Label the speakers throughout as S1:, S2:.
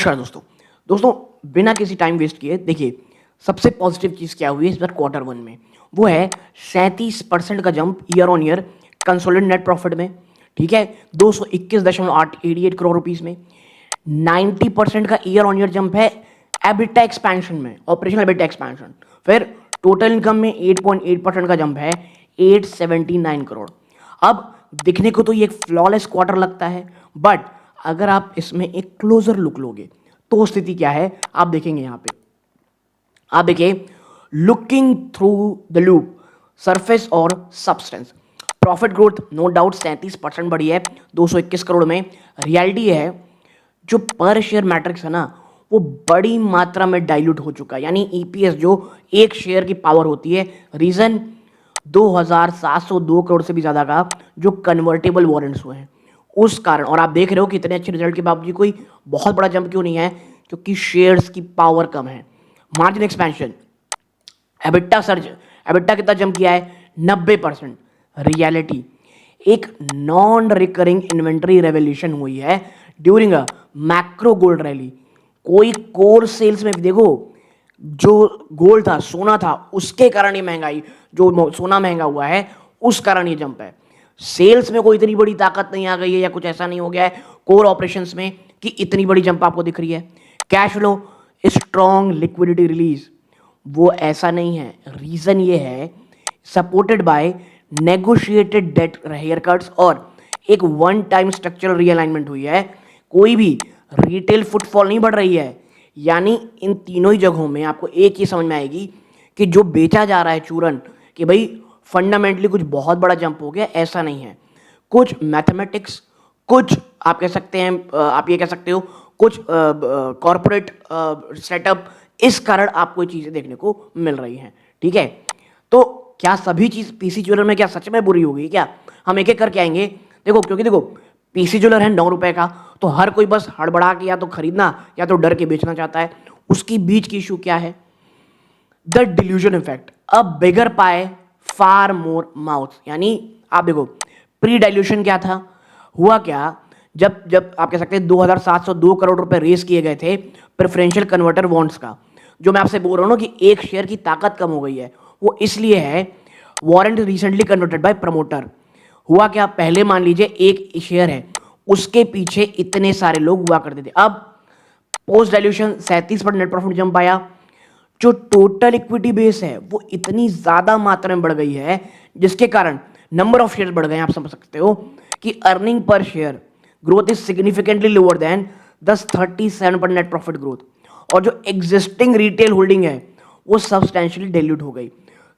S1: नमस्कार दोस्तों। दोस्तों, बिना किसी टाइम वेस्ट किए देखिए, सबसे पॉजिटिव चीज़ क्या हुई है इस बार क्वार्टर वन में, वो है 37% का jump year on year consolidated net profit में। ठीक है, 221.888 करोड़ रुपीस में। 90% का ईयर ऑन ईयर जंप है एबिटा एक्सपेंशन में, ऑपरेशनल एबिटा एक्सपेंशन। फिर टोटल इनकम में 8.8% का जंप है 879 करोड़। अब दिखने को तो ये एक फ्लॉलेस क्वार्टर लगता है, बट अगर आप इसमें एक क्लोजर लुक लोगे तो स्थिति क्या है आप देखेंगे। यहां पे आप देखिए, looking through the loop, surface और substance, profit growth no doubt 37% बढ़ी है 221 करोड़ में। रियलिटी है जो पर शेयर मैट्रिक्स है ना, वो बड़ी मात्रा में डाइल्यूट हो चुका है, यानी ईपीएस जो एक शेयर की पावर होती है। रीजन 2702 करोड़ से भी ज्यादा का जो कन्वर्टेबल वारंट्स हुए हैं उस कारण। और आप देख रहे हो कि इतने अच्छे रिजल्ट के बावजूद कोई बहुत बड़ा जंप क्यों नहीं है, क्योंकि शेयर्स की पावर कम है। Margin expansion, EBITDA surge, EBITDA कितना जंप किया है 90%। रियलिटी, एक नॉन रिकरिंग इन्वेंटरी रेवोल्यूशन हुई है during a macro gold rally. कोई कोर सेल्स में भी देखो, जो गोल्ड था, सोना था, उसके कारण ये महंगाई, जो सोना महंगा हुआ है उस कारण ये जंप है। सेल्स में कोई इतनी बड़ी ताकत नहीं आ गई है या कुछ ऐसा नहीं हो गया है कोर ऑपरेशंस में कि इतनी बड़ी जंप आपको दिख रही है। Cash flow, strong liquidity release, वो ऐसा नहीं है। रीजन ये है supported by negotiated debt haircuts और एक वन टाइम स्ट्रक्चरल रीअलाइनमेंट हुई है। कोई भी रिटेल फुटफॉल नहीं बढ़ रही है। यानी इन तीनों ही जगहों में आपको एक ही समझ में आएगी कि जो बेचा जा रहा है चूरन, कि भाई फंडामेंटली कुछ बहुत बड़ा जंप हो गया, ऐसा नहीं है। कुछ मैथमेटिक्स, कुछ आप कह सकते हैं, आप ये कह सकते हो कुछ कॉरपोरेट सेटअप, इस कारण आपको ये चीजें देखने को मिल रही हैं। ठीक है, तो क्या सभी चीज पीसी ज्वेलर में क्या सच में बुरी हो गई क्या? हम एक एक करके आएंगे। देखो, क्योंकि देखो पीसी ज्वेलर है 9 रुपए का, तो हर कोई बस हड़बड़ा के या तो खरीदना या तो डर के बेचना चाहता है। उसकी बीच की इशू क्या है? द डिल्यूजन इफेक्ट, अ बिगर पाए फार मोर माउथ। यानी आप देखो, प्री डाइल्यूशन क्या था, हुआ क्या, जब जब आप कह सकते हैं 2702 करोड़ रुपए रेस किए गए थे प्रेफरेंशियल कन्वर्टर बॉन्ड्स का। जो मैं आपसे बोल रहा हूं ना कि एक शेयर की ताकत कम हो गई है, वो इसलिए है warrant recently converted bye promoter. हुआ क्या, पहले मान लीजिए एक शेयर है, उसके पीछे इतने सारे लोग हुआ करते थे। अब post dilution 37% net profit jump आया। जो टोटल इक्विटी बेस है वो इतनी ज्यादा मात्रा में बढ़ गई है, जिसके कारण नंबर ऑफ शेयर बढ़ गए। आप समझ सकते हो कि earning per share growth is significantly lower than 37% net profit growth. और जो एग्जिस्टिंग रिटेल होल्डिंग है वो सब्सटेंशियली डाइल्यूट हो गई।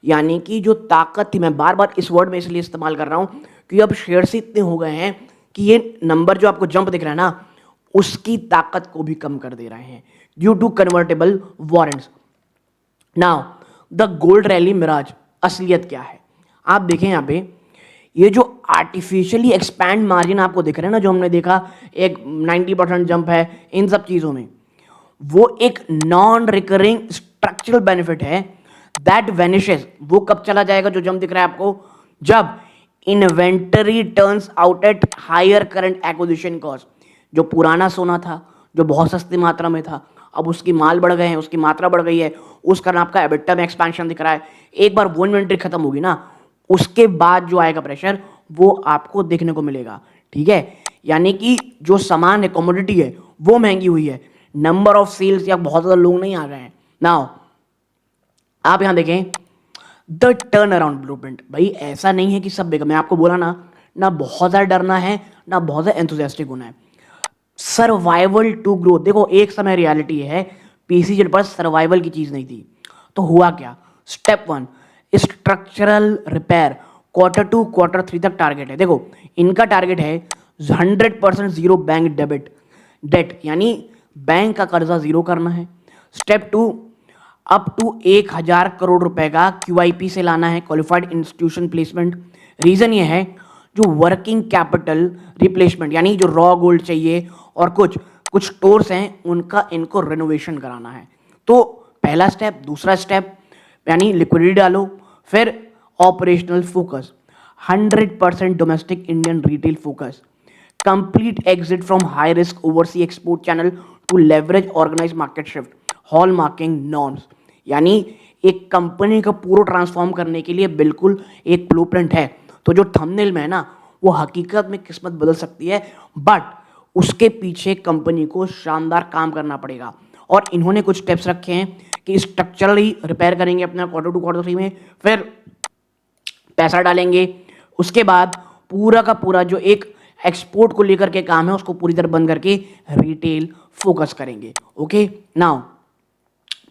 S1: यानी कि जो ताकत थी, मैं बार बार इस वर्ड में इसलिए इस्तेमाल कर रहा हूं कि अब शेयर्स इतने हो गए हैं कि ये नंबर जो आपको जंप दिख रहा है ना, उसकी ताकत को भी कम कर दे रहे हैं due to convertible warrants. Now the gold rally mirage, असलियत क्या है आप देखें। यहां पे ये जो आर्टिफिशियली एक्सपैंड मार्जिन आपको दिख रहे हैं ना, जो हमने देखा एक 90% जंप है इन सब चीजों में, वो एक नॉन रिकरिंग स्ट्रक्चरल बेनिफिट है दैट वेनिशेस। वो कब चला जाएगा जो जंप दिख रहा है आपको? जब inventory turns out at higher current acquisition cost. जो पुराना सोना था, जो बहुत सस्ती मात्रा में था, अब उसकी माल बढ़ गए हैं, उसकी मात्रा बढ़ गई है, उस कारण आपका एबिटा में एक्सपेंशन दिख रहा है। एक बार वो इन्वेंटरी खत्म होगी ना, उसके बाद जो आएगा प्रेशर वो आपको देखने को मिलेगा। ठीक है, यानी कि जो सामान है, कमोडिटी है, वो महंगी हुई है, नंबर ऑफ सेल्स या बहुत ज्यादा लोग नहीं आ गए हैं। नाउ आप यहां देखें द टर्न अराउंड ब्लूप्रिंट। भाई ऐसा नहीं है कि सब बेकार, मैं आपको बोला ना, ना बहुत ज्यादा डरना है ना बहुत ज्यादा एंथुसियास्टिक होना है। सर्वाइवल टू ग्रोथ, देखो एक समय रियलिटी है पीसी के पास सर्वाइवल की चीज नहीं थी। तो हुआ क्या, step one structural repair, Q2 Q3 तक टारगेट है। देखो इनका टारगेट है 100% जीरो बैंक डेट, यानी बैंक का कर्जा जीरो करना है। Step two, up to 1000 crore रुपए का क्यूआईपी से लाना है, क्वालिफाइड इंस्टीट्यूशन प्लेसमेंट। रीजन ये है जो वर्किंग कैपिटल रिप्लेसमेंट, यानी जो रॉ गोल्ड चाहिए और कुछ कुछ स्टोर्स हैं उनका इनको रेनोवेशन कराना है। तो पहला स्टेप। दूसरा स्टेप यानी लिक्विडिटी डालो। फिर operational focus, 100% domestic Indian retail focus, complete exit from high risk overseas export channel to leverage organise market shift hallmarking norms, यानी एक कंपनी का पूरा ट्रांसफॉर्म करने के लिए बिल्कुल एक ब्लूप्रिंट है। तो जो थंबनेल में है ना, वो हकीकत में किस्मत बदल सकती है, बट उसके पीछे कंपनी को शानदार काम करना पड़ेगा। और इन्होंने कुछ स्टेप्स रखे हैं कि स्ट्रक्चरली रिपेयर करेंगे अपना क्वार्टर टू क्वार्टर थ्री में, फिर पैसा डालेंगे, उसके बाद पूरा का पूरा जो एक एक्सपोर्ट को लेकर के काम है उसको पूरी तरह बंद करके रिटेल फोकस करेंगे। Okay, now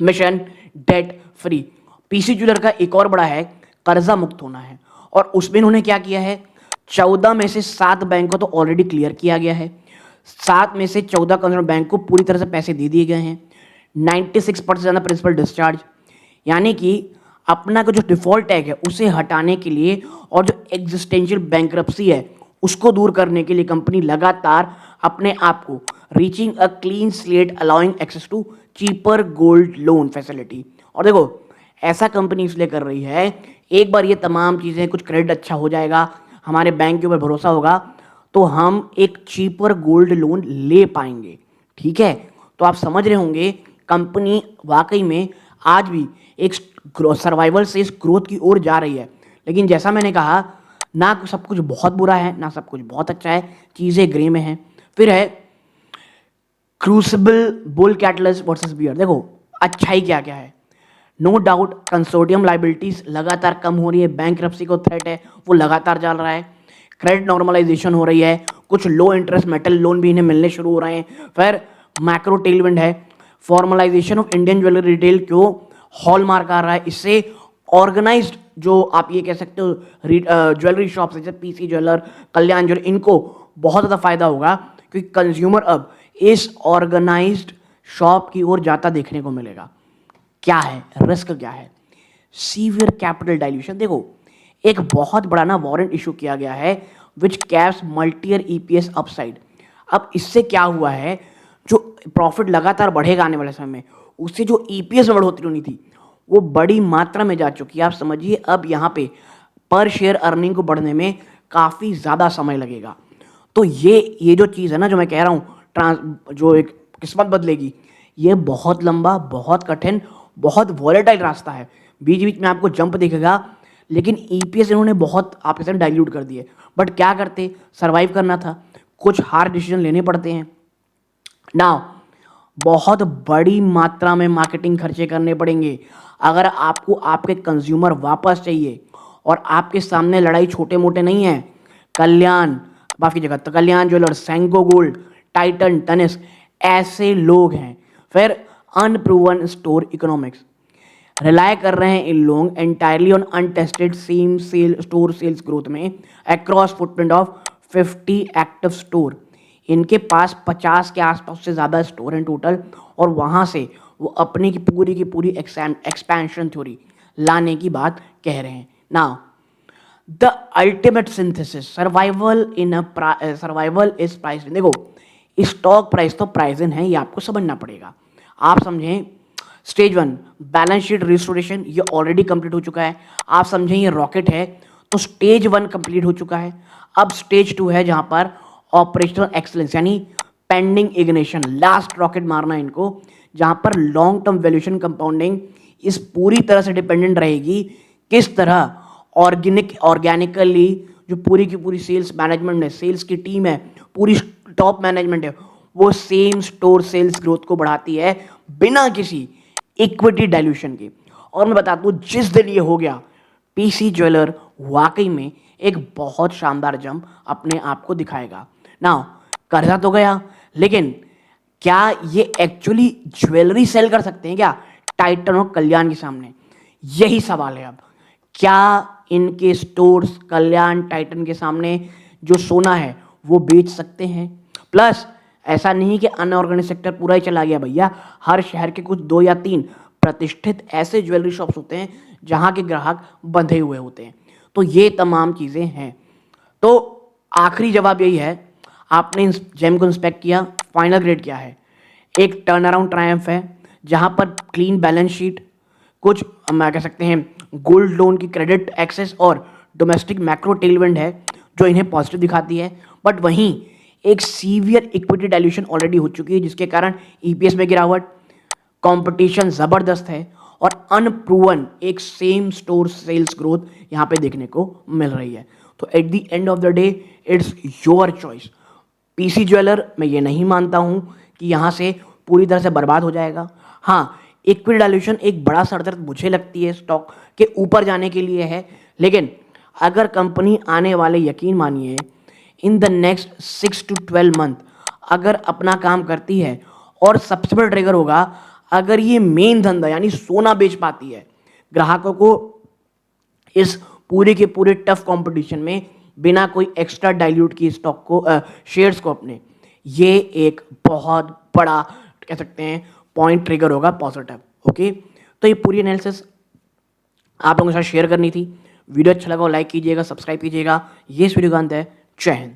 S1: mission debt free. PC jeweller का एक और बड़ा है कर्जा मुक्त होना है, और उसमें इन्होंने क्या किया है, 14 में से 7 बैंक को तो ऑलरेडी क्लियर किया गया है, 7 में से 14 कंज्यूमर बैंक को पूरी तरह से पैसे दे दिए गए हैं, 96% ज़्यादा प्रिंसिपल डिस्चार्ज, यानी कि अपना का जो डिफॉल्ट टैग है उसे हटाने के लिए और जो एग्जिस्टेंशियल बैंक्रप्सी है उसको दूर करने के लिए कंपनी लगातार अपने आप को reaching a clean slate allowing access to cheaper gold loan facility. और देखो, ऐसा कंपनी इसलिए कर रही है, एक बार ये तमाम चीज़ें, कुछ क्रेडिट अच्छा हो जाएगा, हमारे बैंक के ऊपर भरोसा होगा, तो हम एक चीपर गोल्ड लोन ले पाएंगे। ठीक है, तो आप समझ रहे होंगे कंपनी वाकई में आज भी एक सर्वाइवल से इस ग्रोथ की ओर जा रही है। लेकिन जैसा मैंने कहा, ना सब कुछ बहुत बुरा है ना सब कुछ बहुत अच्छा है, चीज़ें ग्रे में हैं। फिर है crucible bull catalyst versus bear. देखो, अच्छाई क्या क्या है, नो डाउट कंसोर्टियम लाइबिलिटीज लगातार कम हो रही है, बैंक्रप्सी को थ्रेट है वो लगातार चल रहा है, क्रेडिट नॉर्मलाइजेशन हो रही है, कुछ लो इंटरेस्ट मेटल लोन भी इन्हें मिलने शुरू हो रहे हैं, फिर मैक्रो टेलविंड है, formalisation of Indian jewellery retail क्यों हॉलमार्क आ रहा है, इससे ऑर्गेनाइज्ड जो आप ये कह सकते हो ज्वेलरी शॉप्स जैसे पीसी ज्वेलर, कल्याण ज्वेलर, इनको बहुत ज़्यादा फायदा होगा, क्योंकि कंज्यूमर अब इस ऑर्गेनाइज्ड शॉप की ओर जाता देखने को मिलेगा। क्या है रिस्क, क्या है सीवियर कैपिटल डाइल्यूशन। देखो, एक बहुत बड़ा ना वारंट इशू किया गया है विच कैप्स मल्टीयर ईपीएस अपसाइड। अब इससे क्या हुआ है, जो प्रॉफिट लगातार बढ़ेगा आने वाले समय में, उससे जो ईपीएस में बढ़ोतरी होनी थी वो बड़ी मात्रा में जा चुकी है। आप समझिए अब यहाँ पे पर शेयर अर्निंग को बढ़ने में काफ़ी ज़्यादा समय लगेगा। तो ये जो चीज़ है ना, जो मैं कह रहा हूँ जो एक किस्मत बदलेगी, ये बहुत लंबा, बहुत कठिन, बहुत वॉलेटाइल रास्ता है। बीच बीच में आपको जंप दिखेगा, लेकिन ईपीएस इन्होंने बहुत आपके साथ डाइल्यूट कर दिए। बट क्या करते, सर्वाइव करना था, कुछ हार्ड डिसीजन लेने पड़ते हैं। नाउ बहुत बड़ी मात्रा में मार्केटिंग खर्चे करने पड़ेंगे अगर आपको आपके कंज्यूमर वापस चाहिए, और आपके सामने लड़ाई छोटे मोटे नहीं है। कल्याण, माफ कीजिएगा, तो Kalyan jewellers, Senco gold, Titan, Tanishq, ऐसे लोग हैं। फिर अनप्रूवन स्टोर इकोनॉमिक्स, रिलाय कर रहे हैं इन लोग entirely on untested same sale store sales growth में across footprint of 50 active store. इनके पास 50 के आसपास से ज़्यादा स्टोर हैं टोटल, और वहाँ से वो अपनी की पूरी एक्सपेंशन थ्योरी लाने की बात कह रहे हैं। Now the ultimate synthesis, survival is price. देखो, स्टॉक प्राइस तो प्राइस इन है, ये आपको समझना पड़ेगा। आप समझें स्टेज 1 बैलेंस शीट रिस्टोरेशन, ये ऑलरेडी कंप्लीट हो चुका है। आप समझें ये रॉकेट है, तो स्टेज 1 कंप्लीट हो चुका है। अब स्टेज 2 है जहां पर ऑपरेशनल एक्सलेंस यानी पेंडिंग इग्निशन, लास्ट रॉकेट मारना इनको, जहां पर लॉन्ग टर्म वैल्यूएशन कंपाउंडिंग इस पूरी तरह से डिपेंडेंट रहेगी किस तरह ऑर्गेनिकली जो पूरी की पूरी सेल्स मैनेजमेंट है, सेल्स की टीम है, पूरी टॉप मैनेजमेंट है, वो सेम स्टोर सेल्स ग्रोथ को बढ़ाती है बिना किसी इक्विटी डाइल्यूशन के। और मैं बता दूं, जिस दिन ये हो गया, पीसी ज्वेलर वाकई में एक बहुत शानदार जंप अपने आप को दिखाएगा। नाउ कर्जा तो गया, लेकिन क्या ये एक्चुअली ज्वेलरी सेल कर सकते हैं क्या टाइटन और कल्याण के सामने? यही सवाल है अब। क्या इनके स्टोर्स कल्याण टाइटन के सामने जो सोना है वो बेच सकते हैं? प्लस ऐसा नहीं कि अनऑर्गेनाइज सेक्टर पूरा ही चला गया भैया, हर शहर के कुछ 2 या 3 प्रतिष्ठित ऐसे ज्वेलरी शॉप्स होते हैं जहां के ग्राहक बंधे हुए होते हैं। तो ये तमाम चीज़ें हैं। तो आखिरी जवाब यही है, आपने इस जेम को इंस्पेक्ट किया, फाइनल ग्रेड क्या है? एक टर्न अराउंड ट्रायम्फ है जहां पर क्लीन बैलेंस शीट, कुछ हम कह सकते हैं गोल्ड लोन की क्रेडिट एक्सेस और डोमेस्टिक मैक्रो टेलविंड है जो इन्हें पॉजिटिव दिखाती है। बट वहीं एक सीवियर इक्विटी डाइल्यूशन ऑलरेडी हो चुकी है, जिसके कारण ईपीएस में गिरावट, कंपटीशन जबरदस्त है और अनप्रूवन एक सेम स्टोर सेल्स ग्रोथ यहां पे देखने को मिल रही है। तो at the end of the day it's your choice. PC jeweller मैं ये नहीं मानता हूं कि यहां से पूरी तरह से बर्बाद हो जाएगा। हाँ, इक्विटी डाइल्यूशन एक बड़ा सरदर्द मुझे लगती है स्टॉक के ऊपर जाने के लिए है, लेकिन अगर कंपनी आने वाले, यकीन मानिए, in the next 6 to 12 month अगर अपना काम करती है, और सबसे बड़ा ट्रिगर होगा अगर ये मेन धंधा यानी सोना बेच पाती है ग्राहकों को इस पूरे के पूरे टफ कंपटीशन में बिना कोई एक्स्ट्रा डाइल्यूट की स्टॉक को शेयर्स को अपने, ये एक बहुत बड़ा कह सकते हैं पॉइंट ट्रिगर होगा पॉजिटिव। ओके, तो ये पूरी एनालिसिस आप लोगों के साथ शेयर करनी थी। वीडियो अच्छा लगा हो लाइक कीजिएगा, सब्सक्राइब कीजिएगा। ये इस वीडियो का अंत है। जय हिंद।